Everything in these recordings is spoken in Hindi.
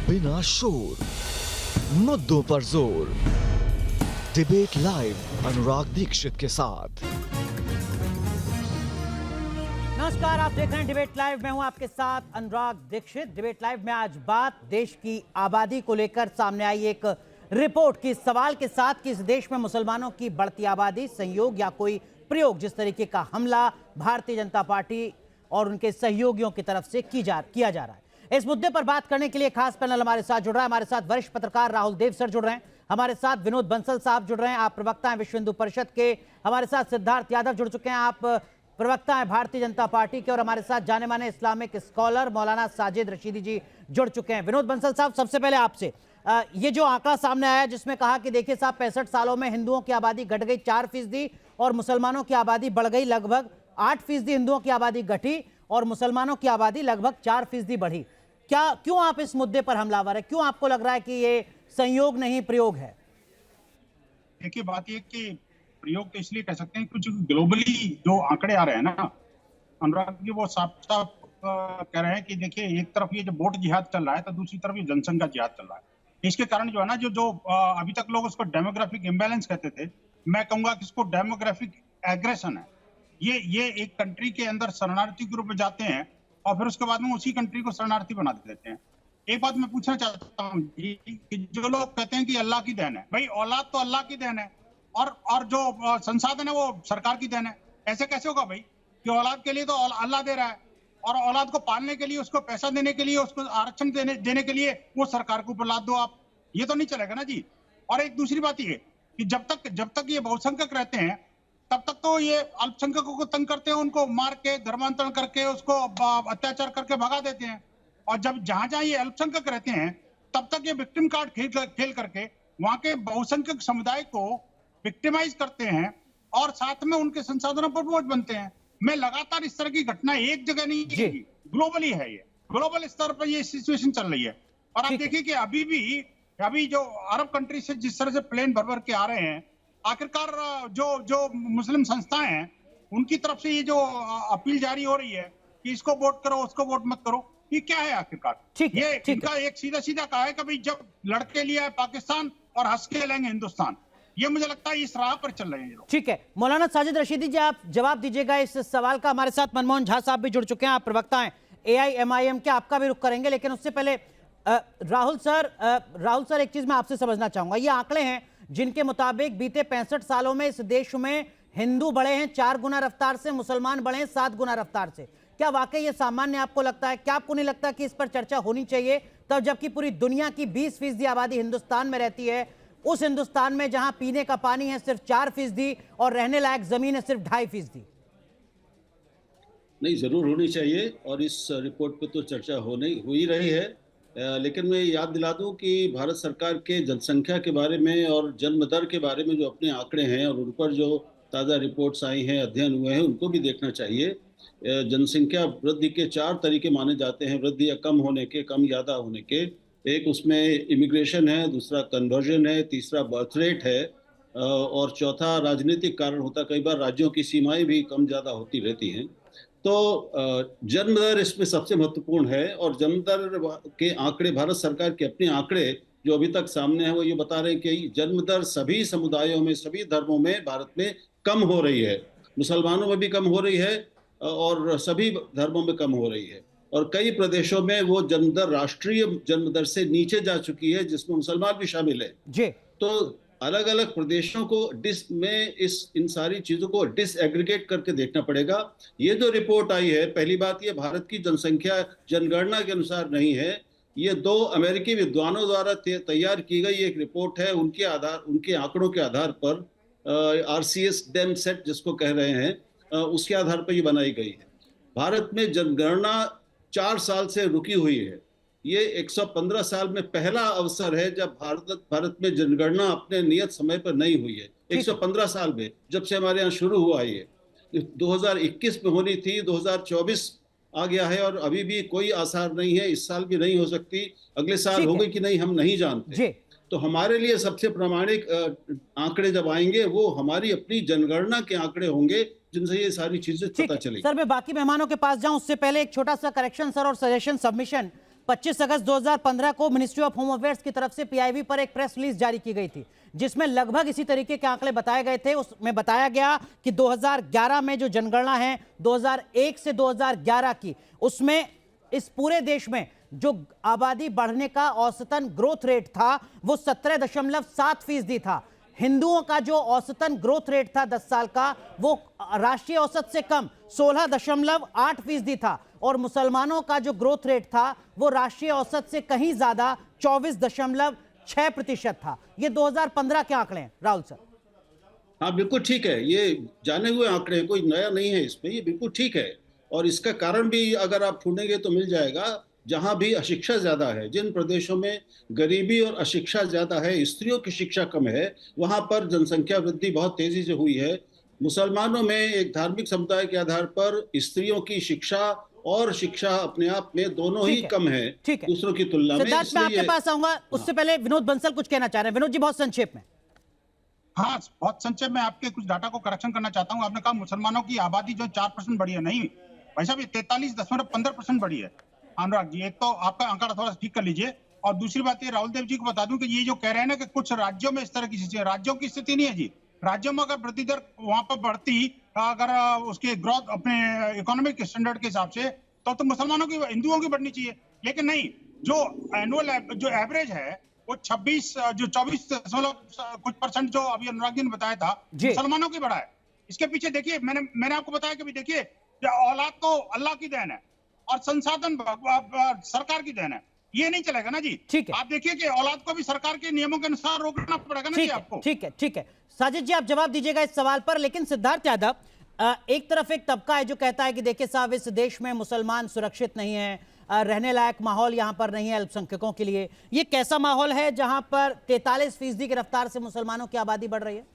बिना शोर, मुद्दों पर जोर। डिबेट लाइव अनुराग दीक्षित के साथ। नमस्कार, आप देख रहे हैं डिबेट लाइव। मैं हूं आपके साथ अनुराग दीक्षित। डिबेट लाइव में आज बात देश की आबादी को लेकर सामने आई एक रिपोर्ट की, सवाल के साथ कि इस देश में मुसलमानों की बढ़ती आबादी संयोग या कोई प्रयोग, जिस तरीके का हमला भारतीय जनता पार्टी और उनके सहयोगियों की तरफ से किया जा रहा है। इस मुद्दे पर बात करने के लिए खास पैनल हमारे साथ जुड़ रहा है। हमारे साथ वरिष्ठ पत्रकार राहुल देव सर जुड़ रहे हैं, हमारे साथ विनोद बंसल साहब जुड़ रहे हैं, आप प्रवक्ता हैं विश्व हिंदू परिषद के। हमारे साथ सिद्धार्थ यादव जुड़ चुके हैं, आप प्रवक्ता हैं भारतीय जनता पार्टी के। और हमारे साथ जाने माने इस्लामिक स्कॉलर मौलाना साजिद रशीदी जी जुड़ चुके हैं। विनोद बंसल साहब, सबसे पहले आपसे ये जो आंकड़ा सामने आया जिसमें कहा कि देखिए साहब, 65 सालों में हिंदुओं की आबादी घट गई 4% और मुसलमानों की आबादी बढ़ गई लगभग 8%। हिंदुओं की आबादी घटी और मुसलमानों की आबादी लगभग 4% बढ़ी। क्यों आप इस मुद्दे पर हमलावर है? क्यों आपको लग रहा है कि ये संयोग नहीं प्रयोग है? देखिए, बात ये कि प्रयोग तो इसलिए कह सकते हैं कुछ ग्लोबली जो आंकड़े आ रहे हैं ना अनुराग जी, वो साफ साफ कह रहे हैं कि देखिए, एक तरफ ये जो वोट जिहाद चल रहा है तो दूसरी तरफ ये जनसंख्या जिहाद चल रहा है। इसके कारण जो है ना, जो अभी तक लोग उसको डेमोग्राफिक इम्बैलेंस कहते थे, मैं कहूंगा कि इसको डेमोग्राफिक एग्रेशन है। ये एक कंट्री के अंदर शरणार्थी के रूप में जाते हैं और फिर उसके बाद में उसी कंट्री को शरणार्थी बना देते हैं। एक बात मैं पूछना चाहता हूँ कि जो लोग कहते हैं कि अल्लाह की देन है, भाई औलाद तो अल्लाह की देन है और जो संसाधन है वो सरकार की देन है। ऐसे कैसे होगा भाई कि औलाद के लिए तो अल्लाह दे रहा है और औलाद को पालने के लिए, उसको पैसा देने के लिए, उसको आरक्षण देने के लिए वो सरकार को ऊपर लाद दो आप? ये तो नहीं चलेगा ना जी। और एक दूसरी बात ये कि जब तक ये बहुसंख्यक रहते हैं तब तक तो ये अल्पसंख्यकों को तंग करते हैं, उनको मार के, धर्मांतरण करके, उसको अत्याचार करके भगा देते हैं। और जब जहां ये अल्पसंख्यक रहते हैं तब तक ये विक्टिम कार्ड खेल करके वहां के बहुसंख्यक समुदाय को विक्टिमाइज करते हैं और साथ में उनके संसाधनों पर बोझ बनते हैं। मैं लगातार इस तरह की घटना एक जगह नहीं है, ग्लोबली है, ये ग्लोबल स्तर पर ये सिचुएशन चल रही है। और आप देखिए कि अभी जो अरब कंट्री से जिस तरह से प्लेन भर के आ रहे हैं, आखिरकार जो मुस्लिम संस्थाएं हैं उनकी तरफ से ये जो अपील जारी हो रही है कि इसको वोट करो, उसको वोट मत करो, ये क्या है आखिरकार? ये इनका एक सीधा कहा है कि भाई जब लड़के लिया है पाकिस्तान और हंस के लेंगे हिंदुस्तान। ये मुझे लगता है इस राह पर चल रहे हैं लोग। ठीक है, मौलाना साजिद रशीदी जी, आप जवाब दीजिएगा इस सवाल का। हमारे साथ मनमोहन झा साहब भी जुड़ चुके हैं, आप प्रवक्ता हैं AIMIM के, आपका भी रुख करेंगे। लेकिन उससे पहले राहुल सर, एक चीज मैं आपसे समझना चाहूंगा। ये आंकड़े हैं जिनके मुताबिक बीते 65 सालों में इस देश में हिंदू बढ़े हैं 4 गुना रफ्तार से, मुसलमान बढ़े हैं 7 गुना रफ्तार से। क्या वाकई ये सामान्य आपको लगता है? क्या आपको नहीं लगता कि इस पर चर्चा होनी चाहिए तब, जबकि पूरी दुनिया की 20% आबादी हिंदुस्तान में रहती है, उस हिंदुस्तान में जहां पीने का पानी है सिर्फ 4% और रहने लायक जमीन है सिर्फ 2.5%? नहीं, जरूर होनी चाहिए और इस रिपोर्ट पे तो चर्चा हो ही रही है। लेकिन मैं याद दिला दूं कि भारत सरकार के जनसंख्या के बारे में और जन्म दर के बारे में जो अपने आंकड़े हैं और उन पर जो ताज़ा रिपोर्ट्स आई हैं, अध्ययन हुए हैं, उनको भी देखना चाहिए। जनसंख्या वृद्धि के 4 तरीके माने जाते हैं वृद्धि या कम होने के, कम ज़्यादा होने के। एक उसमें इमिग्रेशन है, दूसरा कन्वर्जन है, तीसरा बर्थ रेट है और चौथा राजनीतिक कारण होता है। कई बार राज्यों की सीमाएं भी कम ज़्यादा होती रहती हैं। तो जन्म दर इसमें सबसे महत्वपूर्ण है और जन्म दर के आंकड़े, भारत सरकार के अपने आंकड़े जो अभी तक सामने हैं, वो ये बता रहे हैं कि जन्म दर सभी समुदायों में, सभी धर्मों में भारत में कम हो रही है। मुसलमानों में भी कम हो रही है और सभी धर्मों में कम हो रही है। और कई प्रदेशों में वो जन्म दर राष्ट्रीय जन्म दर से नीचे जा चुकी है, जिसमें मुसलमान भी शामिल है जी। तो अलग अलग प्रदेशों को इन सारी चीजों को डिसएग्रीगेट करके देखना पड़ेगा। ये जो रिपोर्ट आई है, पहली बात ये भारत की जनसंख्या जनगणना के अनुसार नहीं है, ये 2 अमेरिकी विद्वानों द्वारा तैयार की गई एक रिपोर्ट है। उनके आंकड़ों के आधार पर RCS डेम सेट जिसको कह रहे हैं, उसके आधार पर ये बनाई गई है। भारत में जनगणना 4 साल से रुकी हुई है। ये 115 साल में पहला अवसर है जब भारत में जनगणना अपने नियत समय पर नहीं हुई है। 115 साल में, जब से हमारे यहाँ शुरू हुआ ये 2021 में होनी थी, 2024 आ गया है और अभी भी कोई आसार नहीं है। इस साल भी नहीं हो सकती, अगले साल होगी कि नहीं हम नहीं जानते। तो हमारे लिए सबसे प्रामाणिक आंकड़े जब आएंगे वो हमारी अपनी जनगणना के आंकड़े होंगे, जिनसे ये सारी चीजें पता चलेगी। सर, मैं बाकी मेहमानों के पास जाऊं उससे पहले एक छोटा सा करेक्शन सर और सजेशन सबमिशन। 25 अगस्त 2015 को मिनिस्ट्री ऑफ होम अफेयर्स की तरफ से पीआईबी पर एक प्रेस रिलीज जारी की गई थी, जिसमें लगभग इसी तरीके के आंकड़े बताए गए थे। उसमें बताया गया कि 2011 में जो जनगणना है 2001 से 2011 की, उसमें इस पूरे देश में जो आबादी बढ़ने का औसतन ग्रोथ रेट था वो 17.7% था। हिंदुओं का जो औसतन ग्रोथ रेट था 10 साल का वो राष्ट्रीय औसत से कम 16.8% था, और मुसलमानों का जो ग्रोथ रेट था वो राष्ट्रीय औसत से कहीं ज्यादा 24.6% था। ये 2015 के आंकड़े हैं राहुल सर। हाँ, बिल्कुल ठीक है, ये जाने हुए आंकड़े हैं, कोई नया नहीं है इसमें, ये बिल्कुल ठीक है। और इसका कारण भी अगर आप ढूंढेंगे तो मिल जाएगा। जहां भी अशिक्षा ज्यादा है, जिन प्रदेशों में गरीबी और अशिक्षा ज्यादा है, स्त्रियों की शिक्षा कम है, वहां पर जनसंख्या वृद्धि बहुत तेजी से हुई है। मुसलमानों में एक धार्मिक समुदाय के आधार पर स्त्रियों की शिक्षा और शिक्षा अपने आप में दोनों ही कम है दूसरों की तुलना में। सिद्धार्थ, मैं आपके पास आऊंगा, उससे पहले विनोद बंसल कुछ कहना चाह रहे हैं। विनोद जी, बहुत संक्षेप में। हाँ, बहुत संक्षेप में आपके कुछ डाटा को करेक्शन करना चाहता हूँ। आपने कहा मुसलमानों की आबादी जो 4% बढ़ी है, नहीं भाई साहब, ये 43.15% बढ़ी है। अनुराग जी, एक तो आपका आंकड़ा थोड़ा ठीक कर लीजिए, और दूसरी बात ये राहुल देव जी को बता दूं कि ये जो कह रहे हैं ना कि कुछ राज्यों में इस तरह की स्थिति है, राज्यों की स्थिति नहीं है जी। राज्यों में अगर वृद्धि दर वहां पर बढ़ती, अगर उसके ग्रोथ अपने इकोनॉमिक स्टैंडर्ड के हिसाब से, तो मुसलमानों की, हिंदुओं की बढ़नी चाहिए। लेकिन नहीं, जो एनुअल जो एवरेज है वो 24.कुछ% जो अभी अनुराग जी ने बताया था, मुसलमानों की बढ़ा है। इसके पीछे देखिए, मैंने आपको बताया कि देखिए, औलाद तो अल्लाह की देन है और संसाधन सरकार की देन है, ये नहीं चलेगा ना जी। ठीक है, आप देखिए कि औलाद को भी सरकार के नियमों के अनुसार रोकना पड़ेगा ना जी आपको। ठीक है साजिद जी, आप जवाब दीजिएगा इस सवाल पर। लेकिन सिद्धार्थ यादव, एक तरफ एक तबका है जो कहता है कि देखिए साहब, इस देश में मुसलमान सुरक्षित नहीं है, रहने लायक माहौल यहां पर नहीं है अल्पसंख्यकों के लिए। ये कैसा माहौल है जहां पर 43% की रफ्तार से मुसलमानों की आबादी बढ़ रही है?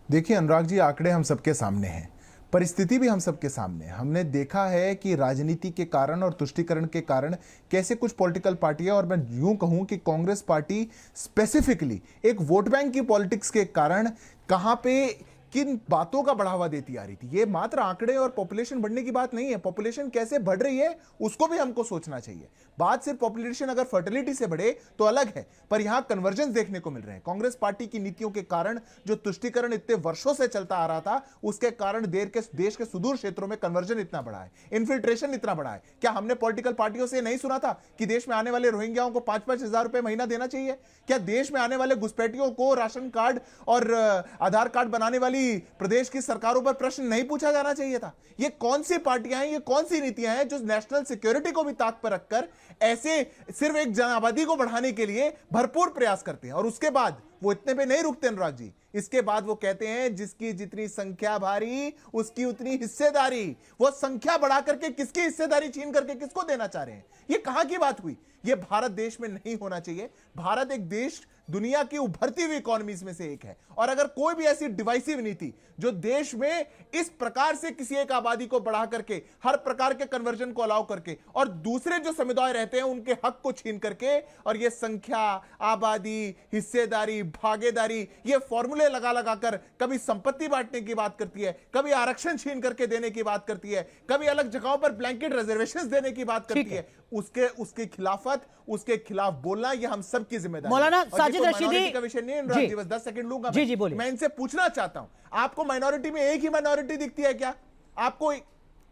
देखिए अनुराग जी, आंकड़े हम सबके सामने हैं, परिस्थिति भी हम सबके सामने है। हमने देखा है कि राजनीति के कारण और तुष्टीकरण के कारण कैसे कुछ पॉलिटिकल पार्टियां, और मैं यूं कहूं कि कांग्रेस पार्टी स्पेसिफिकली एक वोट बैंक की पॉलिटिक्स के कारण कहां पे किन बातों का बढ़ावा देती आ रही थी। ये मात्र आंकड़े और पॉपुलेशन बढ़ने की बात नहीं है, पॉपुलेशन कैसे बढ़ रही है उसको भी हमको सोचना चाहिए। बात सिर्फ पॉपुलेशन अगर फर्टिलिटी से बढ़े तो अलग है, पर यहां कन्वर्जेंस देखने को मिल रहे हैं। कांग्रेस पार्टी की नीतियों के कारण जो तुष्टीकरण इतने वर्षों से चलता आ रहा था, उसके कारण देश के सुदूर क्षेत्रों में कन्वर्जन इतना बढ़ा है, इन्फिल्ट्रेशन इतना बढ़ा है। क्या हमने पॉलिटिकल पार्टियों से नहीं सुना था कि देश में आने वाले रोहिंग्याओं को 5-5 हजार रुपए महीना देना चाहिए? क्या देश में आने वाले घुसपैठियों को राशन कार्ड और आधार कार्ड बनाने वाली प्रदेश की सरकारों पर प्रश्न नहीं पूछा जाना चाहिए था? ये कौन सी पार्टियां हैं, ये कौन सी नीतियां हैं जो नेशनल सिक्योरिटी को भी ताक पर रखकर ऐसे सिर्फ एक जन आबादी को बढ़ाने के लिए भरपूर प्रयास करते हैं? और उसके बाद वो इतने पे नहीं रुकते अनुराग जी, इसके बाद वो कहते हैं जिसकी जितनी संख्या भारी उसकी उतनी हिस्सेदारी। वो संख्या बढ़ा करके किसकी हिस्सेदारी छीन करके किसको देना चाह रहे हैं? ये कहां की बात हुई? ये भारत देश में नहीं होना चाहिए। भारत एक देश दुनिया की उभरती हुई इकोनॉमीज में से एक है, और अगर कोई भी ऐसी डिवाइसिव नीति जो देश में इस प्रकार से किसी एक आबादी को बढ़ा करके हर प्रकार के कन्वर्जन को अलाउ करके और दूसरे जो समुदाय रहते हैं उनके हक को छीन करके, और ये संख्या, आबादी, हिस्सेदारी, भागीदारी, ये फॉर्मूले लगा लगाकर कभी संपत्ति बांटने की बात करती है, कभी आरक्षण छीन करके देने की बात करती है, कभी अलग जगहों पर ब्लैंकेट रिजर्वेशंस देने की बात करती है, उसके खिलाफत, उसके खिलाफ बोलना ये हम सबकी जिम्मेदारी है। मौलाना साजिद रशीदी का विषय नहीं है, जी बस 10 सेकंड लूंगा। जी बोलिए। मैं इनसे पूछना चाहता हूं, आपको माइनॉरिटी में एक ही माइनॉरिटी दिखती है क्या? आपको,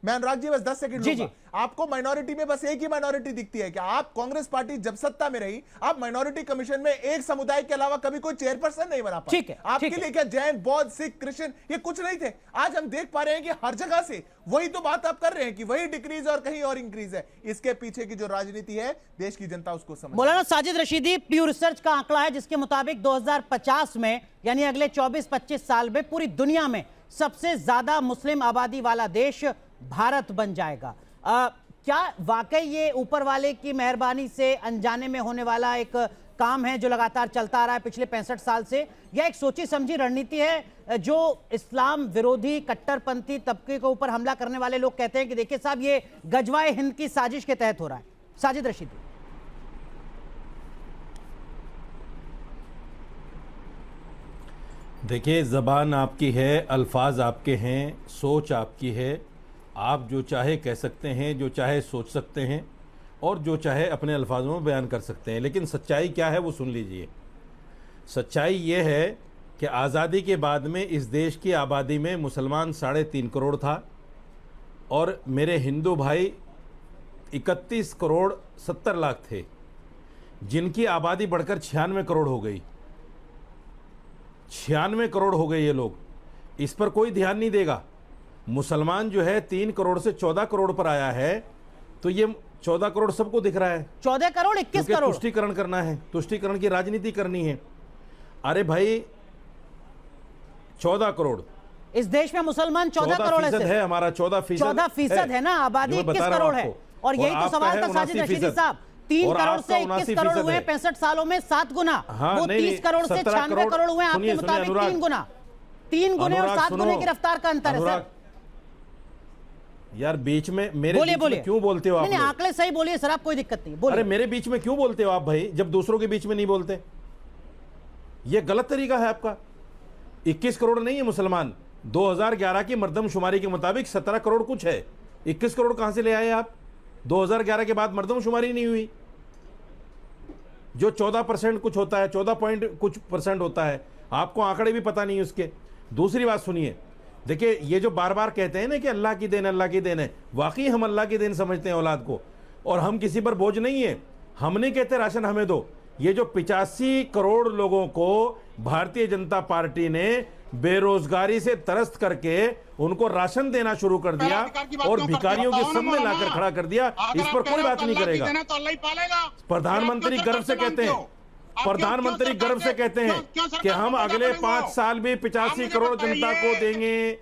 मैं अनुराग जी बस 10 सेकंड लूंगा। आपको माइनॉरिटी में बस एक ही माइनॉरिटी दिखती है क्या? आप कांग्रेस पार्टी जब सत्ता में रही, आप माइनॉरिटी कमीशन में एक समुदाय के अलावा कभी कोई चेयरपर्सन नहीं बना पाए। आपके लिए क्या जैन, बौद्ध, सिख, क्रिश्चियन ये कुछ नहीं थे? आज हम देख पा रहे हैं कि हर जगह से वही तो बात आप कर रहे हैं कि वही डिक्रीज और कहीं और इंक्रीज है। इसके पीछे की जो राजनीति है देश की जनता उसको समझ। मौलाना साजिद रशीदी, प्यू रिसर्च का आंकड़ा है जिसके मुताबिक 2050 में यानी अगले 24-25 साल में पूरी दुनिया में सबसे ज्यादा मुस्लिम आबादी वाला देश भारत बन जाएगा। क्या वाकई ये ऊपर वाले की मेहरबानी से अनजाने में होने वाला एक काम है जो लगातार चलता आ रहा है पिछले 65 साल से, या एक सोची समझी रणनीति है जो इस्लाम विरोधी कट्टरपंथी तबके के ऊपर हमला करने वाले लोग कहते हैं कि देखिए साहब ये गजवाए हिंद की साजिश के तहत हो रहा है? साजिद रशीदी। देखिए, ज़बान आपकी है, अल्फाज आपके हैं, सोच आपकी है। आप जो चाहे कह सकते हैं, जो चाहे सोच सकते हैं और जो चाहे अपने अल्फाजों में बयान कर सकते हैं, लेकिन सच्चाई क्या है वो सुन लीजिए। सच्चाई ये है कि आज़ादी के बाद में इस देश की आबादी में मुसलमान 3.5 करोड़ था और मेरे हिंदू भाई 31 करोड़ 70 लाख थे, जिनकी आबादी बढ़कर 96 करोड़ हो गई। 96 करोड़ हो गए ये लोग। इस पर कोई ध्यान नहीं देगा। मुसलमान जो है 3 करोड़ से 14 करोड़ पर आया है, तो ये 14 करोड़ सबको दिख रहा है। 14 करोड़ 21 क्योंकि करोड़ तुष्टीकरण करना है, तुष्टीकरण की राजनीति करनी है। अरे भाई 14 करोड़ इस देश में मुसलमान 14 करोड़ है हमारा 14%। 14% है ना, आबादी 21 करोड़ है। और यही तो सवाल था साजिद रशीदी साहब, 3 करोड़ से 21 करोड़ हुए 65 सालों में 7 गुना। वो 30 करोड़ से 96 करोड़ हुए आपके मुताबिक 3 गुना। 3 गुने और 7 गुने की रफ्तार का अंतर है सर। यार बीच में मेरे बीच में क्यों बोलते हो आप? नहीं, आंकड़े सही बोलिए सर, आप कोई दिक्कत नहीं बोलिए। अरे मेरे बीच में क्यों बोलते हो आप भाई, जब दूसरों के बीच में नहीं बोलते? ये गलत तरीका है आपका। 21 करोड़ नहीं है मुसलमान, 2011 की मर्दमशुमारी के मुताबिक 17 करोड़ कुछ है। 21 करोड़ कहां से ले आए आप? 2011 के बाद मर्दमशुमारी नहीं हुई। जो 14% कुछ होता है, 14 पॉइंट कुछ परसेंट होता है, आपको आंकड़े भी पता नहीं उसके। दूसरी बात सुनिए, देखिए ये जो बार बार कहते हैं ना कि अल्लाह की देन, अल्लाह की देन है, वाकई हम अल्लाह की देन समझते हैं औलाद को, और हम किसी पर बोझ नहीं है। हम नहीं कहते राशन हमें दो। ये जो 85 करोड़ लोगों को भारतीय जनता पार्टी ने बेरोजगारी से त्रस्त करके उनको राशन देना शुरू कर दिया और भिखारियों के सामने लाकर खड़ा कर दिया, इस पर कोई बात नहीं करेगा। प्रधानमंत्री गर्व से कहते हैं, प्रधानमंत्री गर्व से कहते हैं कि हम अगले 5 साल में 85 करोड़ जनता को देंगे।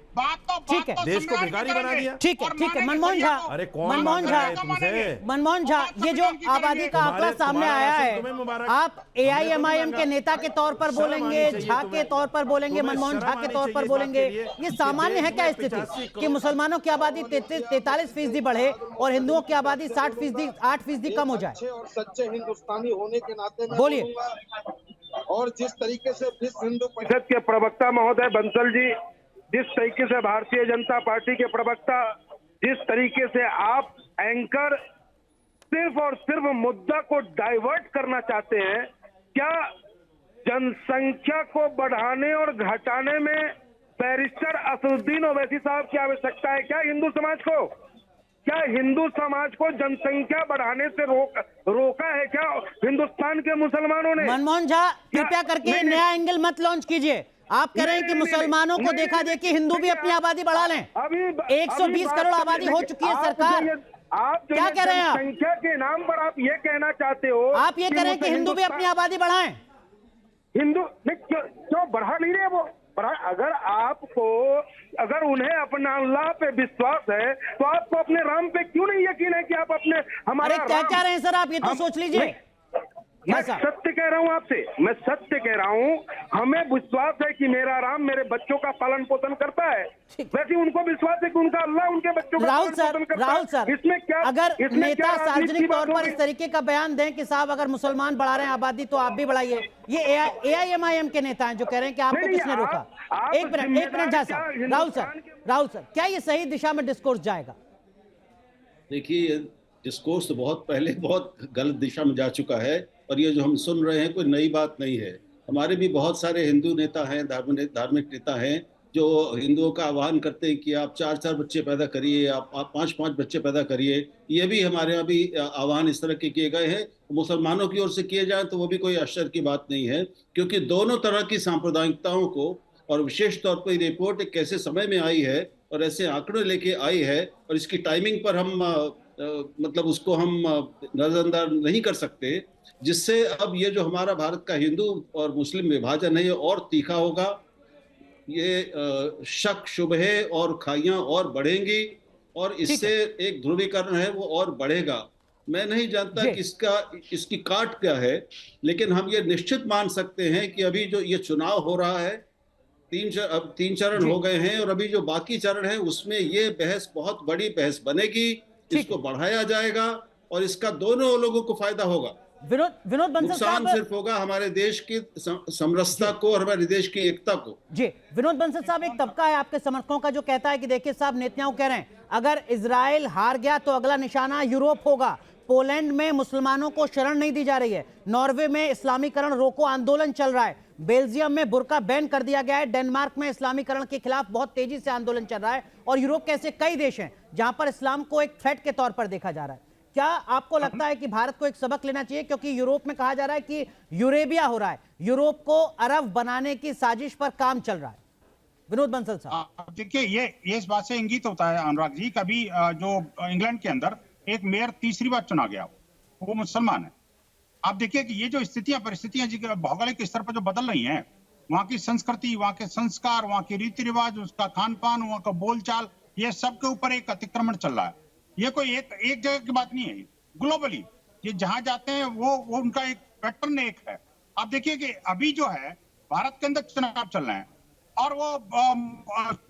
ठीक है, देश को भिखारी बना दिया। ठीक है, ठीक है। मनमोहन झा, अरे कौन मनमोहन झा, ये जो आबादी का आंकड़ा सामने आया है, आप एआईएमआईएम के नेता के तौर पर बोलेंगे, झा के तौर पर बोलेंगे, मनमोहन झा के तौर पर बोलेंगे, ये सामान्य है क्या स्थिति कि मुसलमानों की आबादी 43% बढ़े और हिंदुओं की आबादी 8% कम हो जाए? और सच्चे हिंदुस्तानी होने के नाते बोलिए। और जिस तरीके से विश्व हिंदू परिषद के प्रवक्ता महोदय बंसल जी, जिस तरीके से भारतीय जनता पार्टी के प्रवक्ता, जिस तरीके से आप एंकर सिर्फ और सिर्फ मुद्दा को डाइवर्ट करना चाहते हैं, क्या जनसंख्या को बढ़ाने और घटाने में बैरिस्टर असदुद्दीन ओवैसी साहब की आवश्यकता है क्या हिंदू समाज को? क्या हिंदू समाज को जनसंख्या बढ़ाने से रोका है क्या हिंदुस्तान के मुसलमानों ने? मनमोहन झा, कृपया करके नया एंगल मत लॉन्च कीजिए। आप कह रहे हैं कि मुसलमानों को देखा देखी हिंदू भी अपनी आबादी बढ़ा लें। अभी 120 करोड़ आबादी हो चुकी है सरकार। आप क्या कह रहे हैं आप? संख्या के नाम पर आप ये कहना चाहते हो, आप ये कह रहे हैं कि हिंदू भी अपनी आबादी बढ़ाएं? हिंदू क्यों बढ़ा नहीं रहे वो? अगर आपको, अगर उन्हें अपना अल्लाह पे विश्वास है तो आपको अपने राम पे क्यों नहीं यकीन है कि आप अपने हमारा? अरे क्या कह रहे हैं सर आप, ये तो सोच लीजिए। मैं सत्य कह रहा हूँ आपसे, मैं सत्य कह रहा हूँ। हमें विश्वास है कि मेरा राम मेरे बच्चों का पालन पोषण करता है, वैसे उनको विश्वास है कि उनका अल्लाह उनके बच्चों का पालन पोषण करता है। राहुल सर, इसमें क्या, अगर नेता सार्वजनिक तौर पर होगी? इस तरीके का बयान दें कि साहब अगर मुसलमान बढ़ा रहे हैं आबादी तो आप भी बढ़ाइए, ये एआईएमआईएम के नेता हैं जो कह रहे हैं कि आपको किसने रोका? एक मिनट झा साहब, राहुल सर, क्या ये सही दिशा में डिस्कोर्स जाएगा? देखिए, डिस्कोर्स तो बहुत पहले बहुत गलत दिशा में जा चुका है और ये जो हम सुन रहे हैं कोई नई बात नहीं है। हमारे भी बहुत सारे हिंदू नेता हैं, धार्मिक नेता हैं जो हिंदुओं का आह्वान करते हैं कि आप 4-4 बच्चे पैदा करिए, आप 5-5 बच्चे पैदा करिए। ये भी हमारे यहाँ भी आह्वान इस तरह के किए गए हैं। मुसलमानों की ओर से किए जाए तो वो भी कोई आश्चर्य की बात नहीं है, क्योंकि दोनों तरह की सांप्रदायिकताओं को, और विशेष तौर पर ये रिपोर्ट एक कैसे समय में आई है और ऐसे आंकड़े लेके आई है, और इसकी टाइमिंग पर हम मतलब उसको हम नजरअंदाज नहीं कर सकते, जिससे अब ये जो हमारा भारत का हिंदू और मुस्लिम विभाजन है ये और तीखा होगा। ये शक शुबहे और खाइयां और बढ़ेंगी और इससे एक ध्रुवीकरण है वो और बढ़ेगा। मैं नहीं जानता कि इसकी काट क्या है, लेकिन हम ये निश्चित मान सकते हैं कि अभी जो ये चुनाव हो रहा है, 3 चरण हो गए हैं और अभी जो बाकी चरण है उसमें ये बहस बहुत बड़ी बहस बनेगी। इसको बढ़ाया जाएगा और इसका दोनों लोगों को फायदा होगा। विनोद बंसल नुकसान साहब, सिर्फ होगा हमारे देश की समरसता को और हमारे देश की एकता को। जी विनोद बंसल साहब, एक तबका है आपके समर्थकों का जो कहता है कि देखिए साहब, नेतन्याहू कह रहे हैं अगर इजराइल हार गया तो अगला निशाना यूरोप होगा। पोलैंड में मुसलमानों को शरण नहीं दी जा रही है, नॉर्वे में इस्लामीकरण रोको आंदोलन चल रहा है, बेल्जियम में बुर्का बैन कर दिया गया है, डेनमार्क में इस्लामीकरण के खिलाफ बहुत तेजी से आंदोलन चल रहा है, और यूरोप के ऐसे कई देश हैं जहां पर इस्लाम को एक थ्रेट के तौर पर देखा जा रहा है। क्या आपको लगता है कि भारत को एक सबक लेना चाहिए, क्योंकि यूरोप में कहा जा रहा है कि यूरेबिया हो रहा है, यूरोप को अरब बनाने की साजिश पर काम चल रहा है? विनोद बंसल साहब, देखिए ये इस बात से इंगित होता है अनुराग जी, कभी जो इंग्लैंड के अंदर एक मेयर तीसरी बार चुना गया, वो मुसलमान है। आप देखिए कि ये जो परिस्थितियां भौगोलिक स्तर पर जो बदल रही हैं, वहाँ की संस्कृति, वहाँ के संस्कार, वहाँ के रीति रिवाज, उसका खान पान, वहाँ का बोलचाल, ये सब के ऊपर एक अतिक्रमण चल रहा है। ये कोई एक जगह की बात नहीं है, ग्लोबली ये जहां जाते हैं वो उनका एक पैटर्न एक है। आप देखिए कि अभी जो है भारत के अंदर चुनाव चल रहे हैं, और वो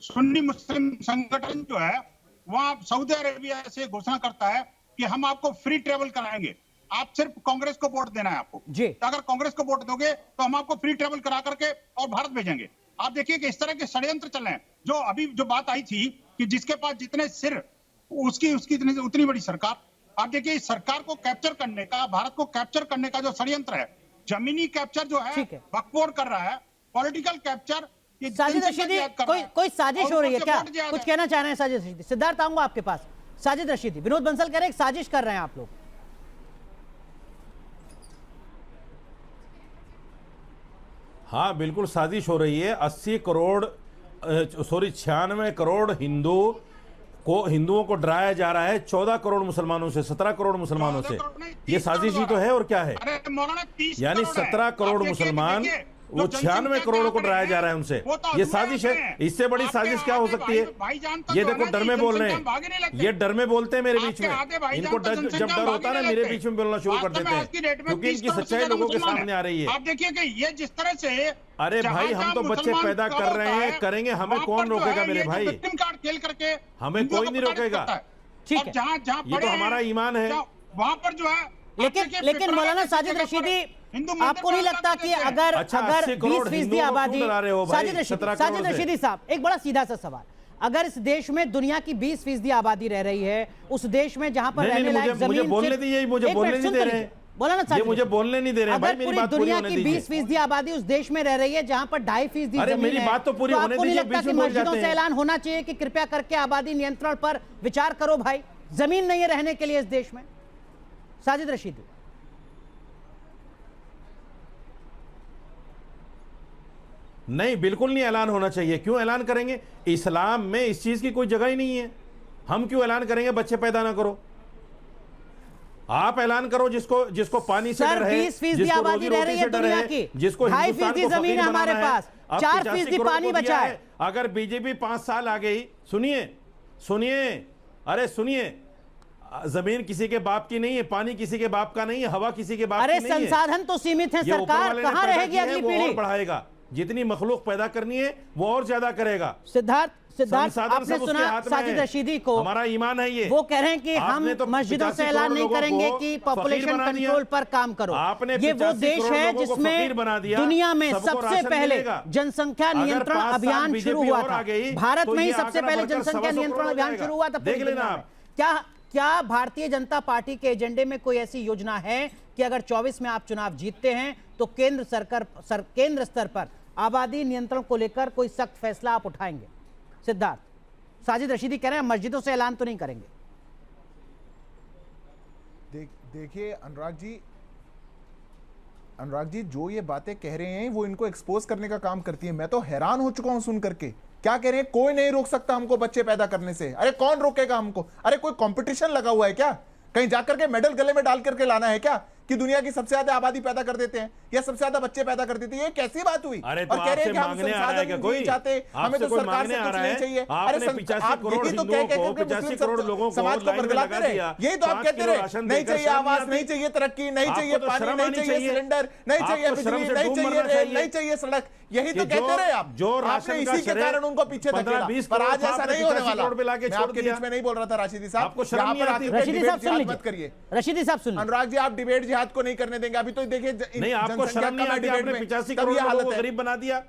सुन्नी मुस्लिम संगठन जो है वहां सऊदी अरेबिया से घोषणा करता है कि हम आपको फ्री ट्रेवल कराएंगे, आप सिर्फ कांग्रेस को वोट देना है आपको जी। तो अगर कांग्रेस को वोट दोगे तो हम आपको फ्री ट्रेवल करा करके और भारत भेजेंगे। आप देखिए कि इस तरह के षड्यंत्र चल रहे हैं। जो अभी जो बात आई थी कि जिसके पास जितने सिर उसकी उतनी बड़ी सरकार, आप देखिए इस सरकार को कैप्चर करने का, भारत को कैप्चर करने का जो षड्यंत्र है, जमीनी कैप्चर जो है बकवार कर रहा है, पॉलिटिकल कैप्चर, साजिद रशीदी, कोई साजिश हो रही है क्या? कुछ कहना चाह रहे हैं साजिद रशीदी? सिद्धार्थ आऊंगा आपके पास। साजिद रशीदी, विनोद बंसल कह रहे हैं साजिश कर रहे हैं आप लोग। हाँ बिल्कुल साजिश हो रही है। 96 करोड़ हिंदुओं को डराया जा रहा है 14 करोड़ मुसलमानों से, 17 करोड़ मुसलमानों से। ये साजिश ही तो है, और क्या है? यानी 17 करोड़ मुसलमान, वो 96 करोड़ को डराया जा रहा है उनसे। ये साजिश है। इससे बड़ी साजिश क्या हो सकती है? ये देखो डर में बोल रहे हैं, ये डर में बोलते हैं मेरे बीच में। इनको जब डर होता है ना, मेरे बीच में बोलना शुरू कर देते हैं, क्योंकि इनकी सच्चाई लोगों के सामने आ रही है। आप देखिए कि ये जिस तरह से, अरे भाई हम तो बच्चे पैदा कर रहे हैं, करेंगे, हमें कौन रोकेगा मेरे भाई? खेल करके हमें कोई नहीं रोकेगा। ठीक है, जहाँ ये तो हमारा ईमान है, वहाँ पर जो है। लेकिन मौलाना साजिद रशीदी, आपको नहीं लगता कि अगर 20% आबादी, साजिद रशीदी साहब, एक बड़ा सीधा सा सवाल, अगर इस देश में दुनिया की 20% आबादी रह रही है, उस देश में जहां पर रहने लायक जमीन, मुझे बोलने दीजिए, मुझे बोलने नहीं दे रहे हैं, मुझे बोलने नहीं दे रहे हैं भाई, मेरी बात पूरी होने दीजिए। दुनिया की 20% आबादी उस देश में रह रही है जहां पर 2.5% जमीन है। मेरी बात तो पूरी होने दीजिए, बीच में मस्जिदों से ऐलान होना चाहिए कि कृपया करके आबादी नियंत्रण पर विचार करो भाई, जमीन नहीं है रहने के लिए इस देश में। साजिद रशीदी, नहीं बिल्कुल नहीं ऐलान होना चाहिए। क्यों ऐलान करेंगे? इस्लाम में इस चीज की कोई जगह ही नहीं है। हम क्यों ऐलान करेंगे बच्चे पैदा ना करो? आप ऐलान करो, जिसको पानी से डर है, 20% आबादी रह रही है दुनिया की, जिसको 2.5% जमीन है हमारे पास, 4% पानी बचा है। अगर बीजेपी 5 साल आ गई, सुनिए, जमीन किसी के बाप की नहीं है, पानी किसी के बाप का नहीं है, हवा किसी के बाप की नहीं है। संसाधन तो सीमित है, सरकार कहां रहेगी अगली पीढ़ी? बढ़ाएगा, जितनी मखलूक पैदा करनी है वो और ज्यादा करेगा। सिद्धार्थ आपने सुना साजिद रशीदी को, हमारा ईमान है ये। वो कह रहे हैं कि हम तो मस्जिदों से ऐलान नहीं करेंगे कि पॉपुलेशन कंट्रोल पर काम करो। ये वो देश है जिसमें दुनिया में सबसे पहले जनसंख्या नियंत्रण अभियान शुरू हुआ था। भारत में ही सबसे पहले जनसंख्या नियंत्रण अभियान शुरू हुआ था। देख लेना आप। क्या भारतीय जनता पार्टी के एजेंडे में कोई ऐसी योजना है कि अगर 24 में आप चुनाव जीतते हैं तो केंद्र स्तर पर आबादी नियंत्रण को लेकर कोई सख्त फैसला आप उठाएंगे? सिद्धार्थ, साजिद रशीदी कह रहे हैं मस्जिदों से ऐलान तो नहीं करेंगे। देखिए अनुराग जी जो ये बातें कह रहे हैं वो इनको एक्सपोज करने का काम करती है। मैं तो हैरान हो चुका हूं सुन करके। क्या कह रहे हैं? कोई नहीं रोक सकता हमको बच्चे पैदा करने से। अरे कौन रोकेगा हमको? अरे कोई कंपटीशन लगा हुआ है क्या? कहीं जाकर के मेडल गले में डाल करके लाना है क्या कि दुनिया की सबसे ज्यादा आबादी पैदा कर देते हैं या सबसे ज्यादा बच्चे पैदा कर देते हैं? ये कैसी बात हुई? और कह रहे हैं कि हम संसाधन नहीं चाहते, हमें तो सरकार से कुछ नहीं चाहिए। अरे 85 करोड़ लोगों को समाज को बरगलाते रहे, यही तो आप कहते रहे। नहीं चाहिए आवास, नहीं चाहिए तरक्की, नहीं चाहिए पानी, नहीं चाहिए सिलेंडर, नहीं चाहिए बिजली, नहीं चाहिए रेल, नहीं चाहिए सड़क, यही तो कहते रहे आप। आपने इसी के कारण उनको पीछे धकेला, पर आज ऐसा नहीं होने वाला। मैं आपके बीच में नहीं बोल रहा था राशिदी साहब, रशीदी साहब सुन, अनुराग जी आप डिबेट जिहाद को नहीं करने देंगे। अभी तो देखिए नहीं, आपको शर्म नहीं आती? आपने 85 करोड़ लोगों को गरीब बना दिया।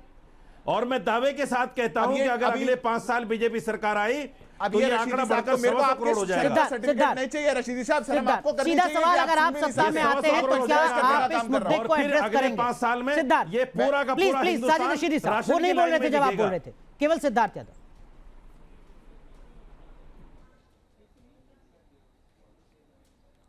और मैं दावे के साथ कहता हूं कि अगर अगले 5 साल बीजेपी सरकार आई तो ये आंकड़ा बढ़कर 100 करोड़ हो जाएगा। सर्टिफिकेट नहीं चाहिए रशीदी साहब, शर्म आपको करनी सीधा चाहिए। सवाल, अगर आप सत्ता में आते हैं तो क्या आप इस मुद्दे को एड्रेस करेंगे? 5 साल में सिद्धार्थ, ये पूरा का प्लीज पूरा प्लीज साजिद रशीदी साहब, वो नहीं बोल रहे थे जब आप बोल रहे थे, केवल सिद्धार्थ यादव।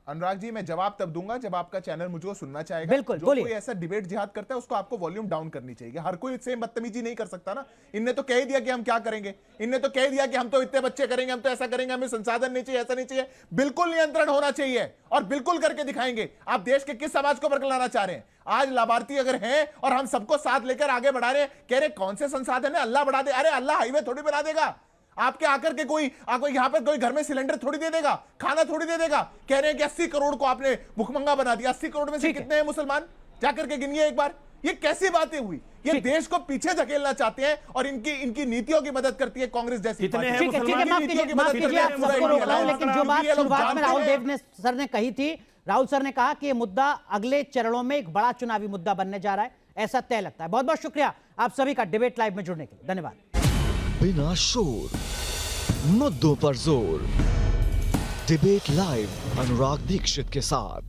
अनुराग जी, मैं जवाब तब दूंगा जब आपका चैनल मुझको सुनना चाहेगा। बिल्कुल, जो बोलिए। कोई ऐसा डिबेट जिहाद करता है उसको आपको वॉल्यूम डाउन करनी चाहिए। हर कोई सेम बदतमीजी नहीं कर सकता ना। इनने तो कह ही दिया कि हम क्या करेंगे, इनने तो कह दिया कि हम तो इतने बच्चे करेंगे, हम तो ऐसा करेंगे, हमें संसाधन नहीं चाहिए, ऐसा नहीं चाहिए। बिल्कुल नियंत्रण होना चाहिए और बिल्कुल करके दिखाएंगे। आप देश के किस समाज को बरकरार चाह रहे हैं? आज लाभार्थी अगर हैं और हम सबको साथ लेकर आगे बढ़ा रहे हैं, कह रहे कौन से संसाधन है, अल्लाह बढ़ा दे। अरे अल्लाह हाईवे थोड़ी बना देगा आपके आकर के, कोई आपको यहां पर कोई घर में सिलेंडर थोड़ी दे देगा, खाना थोड़ी दे देगा। कह रहे हैं कि 80 करोड़ को आपने भुखमंगा बना दिया। 80 करोड़ में से कितने हैं मुसलमान? जाकर के गिनिए एक बार। ये कैसी बातें हुई? ये देश को पीछे धकेलना चाहते हैं और इनकी नीतियों की मदद करती है कांग्रेस जैसी कितने पार्टी। हैं ठीक है, मुसलमान? माफ कीजिए आप सबको रोक रहा हूं, लेकिन जो बात शुरुआत में राहुल देव ने सर ने कही थी, राहुल सर ने कहा कि ये मुद्दा अगले चरणों में एक बड़ा चुनावी मुद्दा बनने जा रहा है, ऐसा तय लगता है। बहुत बहुत शुक्रिया आप सभी का डिबेट लाइव में जुड़ने के लिए, धन्यवाद। बिना शोर, मुद्दों पर जोर। डिबेट लाइव अनुराग दीक्षित के साथ।